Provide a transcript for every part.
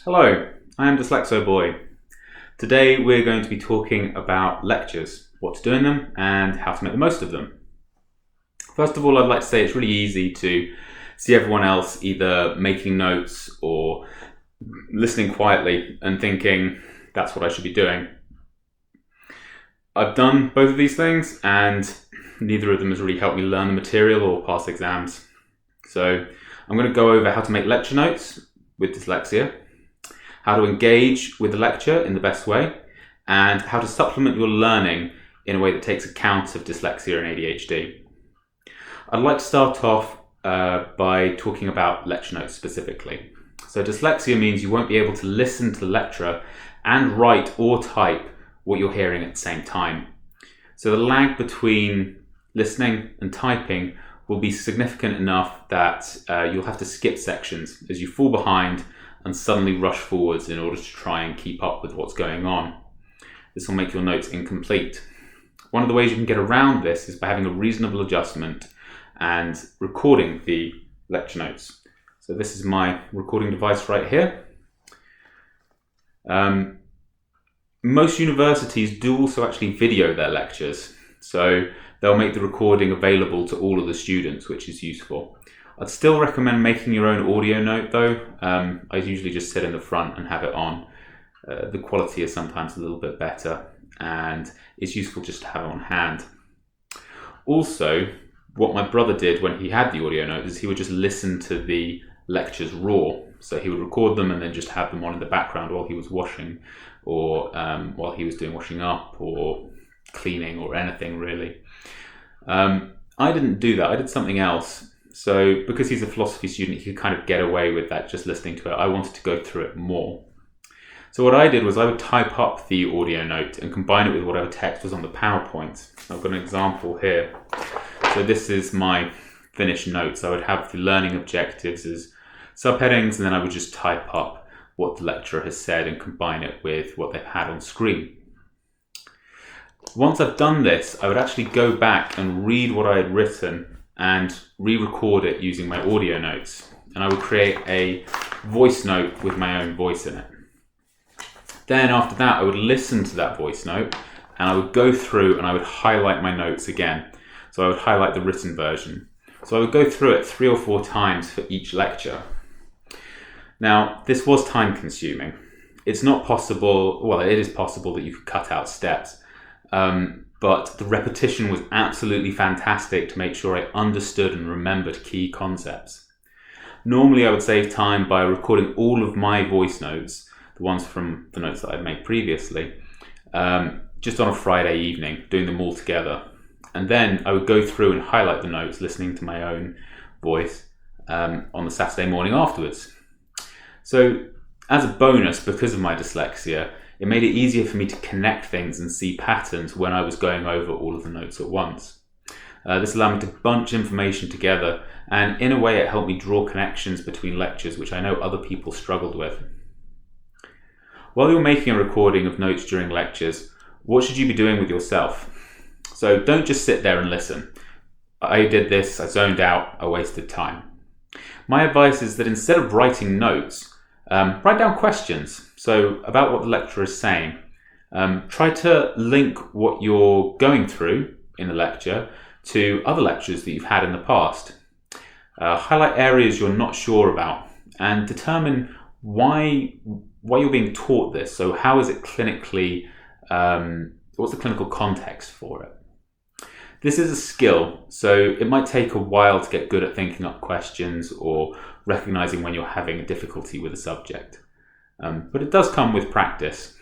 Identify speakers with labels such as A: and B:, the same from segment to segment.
A: Hello, I am Dyslexo Boy. Today we're going to be talking about lectures, what to do in them and how to make the most of them. First of all, I'd like to say it's really easy to see everyone else either making notes or listening quietly and thinking that's what I should be doing. I've done both of these things and neither of them has really helped me learn the material or pass exams. So I'm going to go over how to make lecture notes with dyslexia, how to engage with the lecture in the best way, and how to supplement your learning in a way that takes account of dyslexia and ADHD. I'd like to start off by talking about lecture notes specifically. So dyslexia means you won't be able to listen to the lecturer and write or type what you're hearing at the same time. So the lag between listening and typing will be significant enough that you'll have to skip sections as you fall behind and suddenly rush forwards in order to try and keep up with what's going on. This will make your notes incomplete. One of the ways you can get around this is by having a reasonable adjustment and recording the lecture notes. So this is my recording device right here. Most universities do also actually video their lectures, so they'll make the recording available to all of the students, which is useful. I'd still recommend making your own audio note though. I usually just sit in the front and have it on. The quality is sometimes a little bit better and it's useful just to have it on hand. Also, what my brother did when he had the audio note is he would just listen to the lectures raw. So he would record them and then just have them on in the background while he was washing or while he was doing washing up or cleaning or anything really. I didn't do that, I did something else. So because he's a philosophy student, he could kind of get away with that just listening to it. I wanted to go through it more. So what I did was I would type up the audio note and combine it with whatever text was on the PowerPoint. I've got an example here. So this is my finished notes. I would have the learning objectives as subheadings and then I would just type up what the lecturer has said and combine it with what they've had on screen. Once I've done this, I would actually go back and read what I had written and re-record it using my audio notes. And I would create a voice note with my own voice in it. Then after that, I would listen to that voice note and I would go through and I would highlight my notes again. So I would highlight the written version. So I would go through it 3 or 4 times for each lecture. Now, this was time consuming. It's not possible, well, it is possible that you could cut out steps. But the repetition was absolutely fantastic to make sure I understood and remembered key concepts. Normally I would save time by recording all of my voice notes, the ones from the notes that I'd made previously, just on a Friday evening, doing them all together. And then I would go through and highlight the notes, listening to my own voice on the Saturday morning afterwards. So as a bonus, because of my dyslexia, it made it easier for me to connect things and see patterns when I was going over all of the notes at once. This allowed me to bunch information together, and in a way it helped me draw connections between lectures, which I know other people struggled with. While you're making a recording of notes during lectures, what should you be doing with yourself? So don't just sit there and listen. I did this, I zoned out, I wasted time. My advice is that instead of writing notes, write down questions. So about what the lecturer is saying. Try to link what you're going through in the lecture to other lectures that you've had in the past. Highlight areas you're not sure about and determine why you're being taught this. So how is it clinically, what's the clinical context for it? This is a skill, so it might take a while to get good at thinking up questions or recognizing when you're having a difficulty with a subject. But it does come with practice.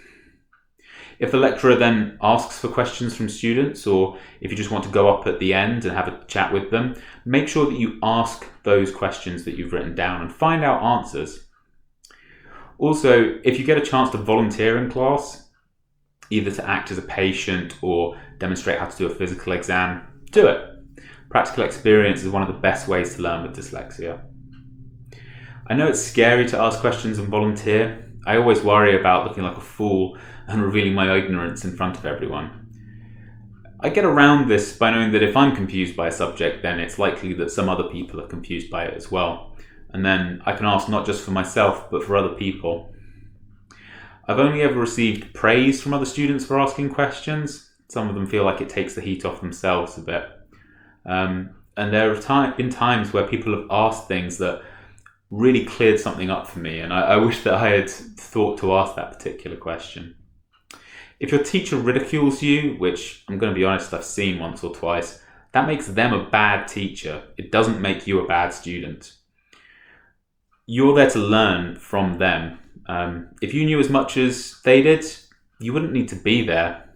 A: If the lecturer then asks for questions from students, or if you just want to go up at the end and have a chat with them, make sure that you ask those questions that you've written down and find out answers. Also, if you get a chance to volunteer in class, either to act as a patient or demonstrate how to do a physical exam, do it. Practical experience is one of the best ways to learn with dyslexia. I know it's scary to ask questions and volunteer. I always worry about looking like a fool and revealing my ignorance in front of everyone. I get around this by knowing that if I'm confused by a subject, then it's likely that some other people are confused by it as well. And then I can ask not just for myself, but for other people. I've only ever received praise from other students for asking questions. Some of them feel like it takes the heat off themselves a bit. And there have been times where people have asked things that really cleared something up for me, and I wish that I had thought to ask that particular question. If your teacher ridicules you, which I'm going to be honest, I've seen once or twice, that makes them a bad teacher. It doesn't make you a bad student. You're there to learn from them. If you knew as much as they did, you wouldn't need to be there.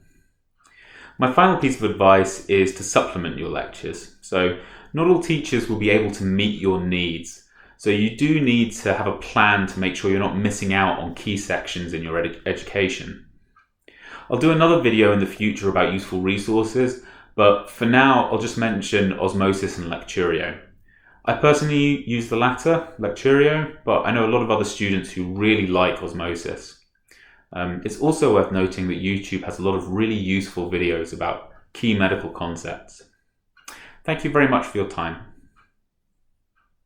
A: My final piece of advice is to supplement your lectures. So not all teachers will be able to meet your needs. So you do need to have a plan to make sure you're not missing out on key sections in your education. I'll do another video in the future about useful resources, but for now I'll just mention Osmosis and Lecturio. I personally use the latter, Lecturio, but I know a lot of other students who really like Osmosis. It's also worth noting that YouTube has a lot of really useful videos about key medical concepts. Thank you very much for your time.